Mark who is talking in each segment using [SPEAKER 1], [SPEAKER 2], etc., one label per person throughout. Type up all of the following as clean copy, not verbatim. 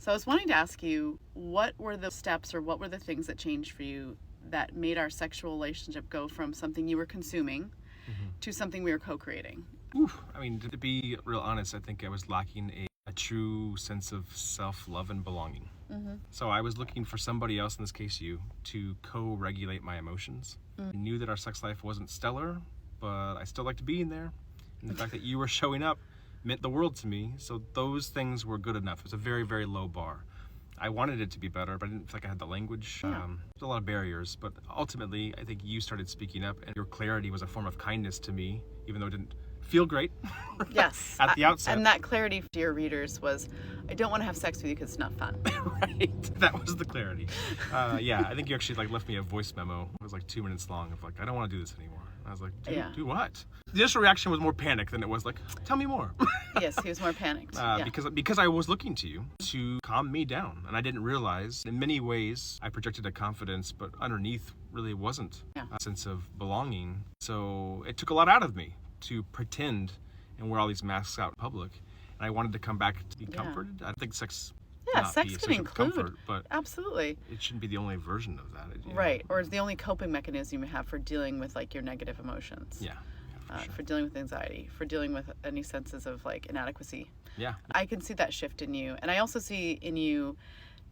[SPEAKER 1] So I was wanting to ask you, what were the steps or what were the things that changed for you that made our sexual relationship go from something you were consuming to something we were co-creating?
[SPEAKER 2] Oof. I mean, to be real honest, I think I was lacking a true sense of self-love and belonging. So I was looking for somebody else, in this case you, to co-regulate my emotions. I knew that our sex life wasn't stellar, but I still liked being there. And the fact that you were showing up meant the world to me. So those things were good enough. It was a very, very low bar. I wanted it to be better, but I didn't feel like I had the language.
[SPEAKER 1] Yeah.
[SPEAKER 2] There's a lot of barriers, but ultimately, I think you started speaking up, and your clarity was a form of kindness to me, even though it didn't feel great.
[SPEAKER 1] Yes.
[SPEAKER 2] At the outset.
[SPEAKER 1] And that clarity to your readers was, I don't want to have sex with you because it's not fun.
[SPEAKER 2] Right. That was the clarity. Yeah, I think you actually left me a voice memo. It was 2 minutes long of I don't want to do this anymore. I was like, do what? The initial reaction was more panic than it was tell me more.
[SPEAKER 1] Yes, he was more panicked.
[SPEAKER 2] Because I was looking to you to calm me down, and I didn't realize in many ways I projected a confidence, but underneath really wasn't a sense of belonging. So it took a lot out of me to pretend and wear all these masks out in public, and I wanted to come back to be comforted. I think sex.
[SPEAKER 1] Yeah, sex can include,
[SPEAKER 2] comfort, but
[SPEAKER 1] absolutely.
[SPEAKER 2] It shouldn't be the only version of that.
[SPEAKER 1] Right, or it's the only coping mechanism you have for dealing with your negative emotions.
[SPEAKER 2] Yeah, for sure.
[SPEAKER 1] For dealing with anxiety, for dealing with any senses of inadequacy.
[SPEAKER 2] Yeah.
[SPEAKER 1] I can see that shift in you, and I also see in you,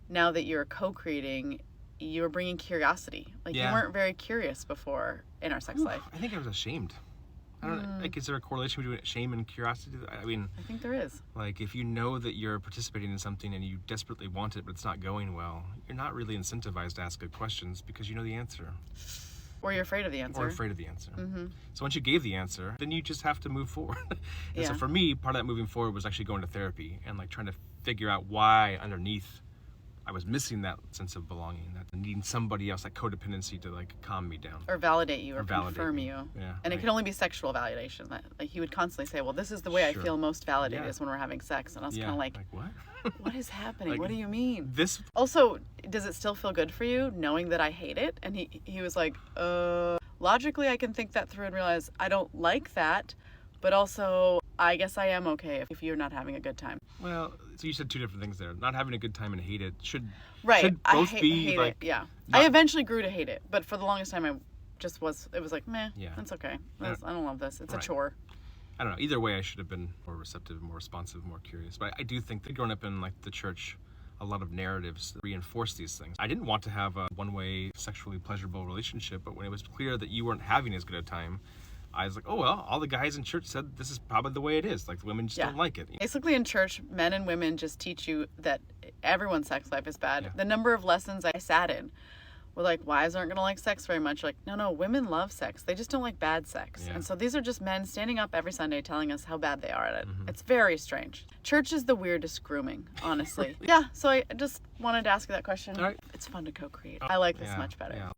[SPEAKER 1] now that you're co-creating, you're bringing curiosity. You weren't very curious before in our sex life.
[SPEAKER 2] I think I was ashamed. I don't know. Is there a correlation between shame and curiosity? I mean,
[SPEAKER 1] I think there is.
[SPEAKER 2] If you know that you're participating in something and you desperately want it, but it's not going well, you're not really incentivized to ask good questions because you know the answer.
[SPEAKER 1] Or you're afraid of the answer.
[SPEAKER 2] So once you gave the answer, then you just have to move forward. So for me, part of that moving forward was actually going to therapy and trying to figure out why underneath I was missing that sense of belonging, that needing somebody else, that codependency to calm me down.
[SPEAKER 1] Or validate you or confirm you.
[SPEAKER 2] Yeah,
[SPEAKER 1] and it can only be sexual validation. That he would constantly say, well, this is the way I feel most validated is when we're having sex. And I was kind of
[SPEAKER 2] what?
[SPEAKER 1] What is happening? What do you mean?
[SPEAKER 2] This.
[SPEAKER 1] Also, does it still feel good for you knowing that I hate it? And he was like, logically I can think that through and realize I don't like that, but also I guess I am okay if you're not having a good time.
[SPEAKER 2] Well, so you said two different things there. Not having a good time and hate it should
[SPEAKER 1] I
[SPEAKER 2] both
[SPEAKER 1] hate it. Yeah. I eventually grew to hate it, but for the longest time it was meh, that's okay. I don't love this. It's a chore.
[SPEAKER 2] I don't know. Either way, I should have been more receptive, more responsive, more curious. But I do think that growing up in the church, a lot of narratives that reinforce these things. I didn't want to have a one-way sexually pleasurable relationship, but when it was clear that you weren't having as good a time, I was like, oh, well, all the guys in church said this is probably the way it is. The women just don't like it.
[SPEAKER 1] Basically, in church, men and women just teach you that everyone's sex life is bad. Yeah. The number of lessons I sat in were wives aren't going to like sex very much. No, women love sex. They just don't like bad sex. Yeah. And so these are just men standing up every Sunday telling us how bad they are at it. It's very strange. Church is the weirdest grooming, honestly. Yeah, so I just wanted to ask you that question.
[SPEAKER 2] All right.
[SPEAKER 1] It's fun to co-create. I like this much better.
[SPEAKER 2] Yeah.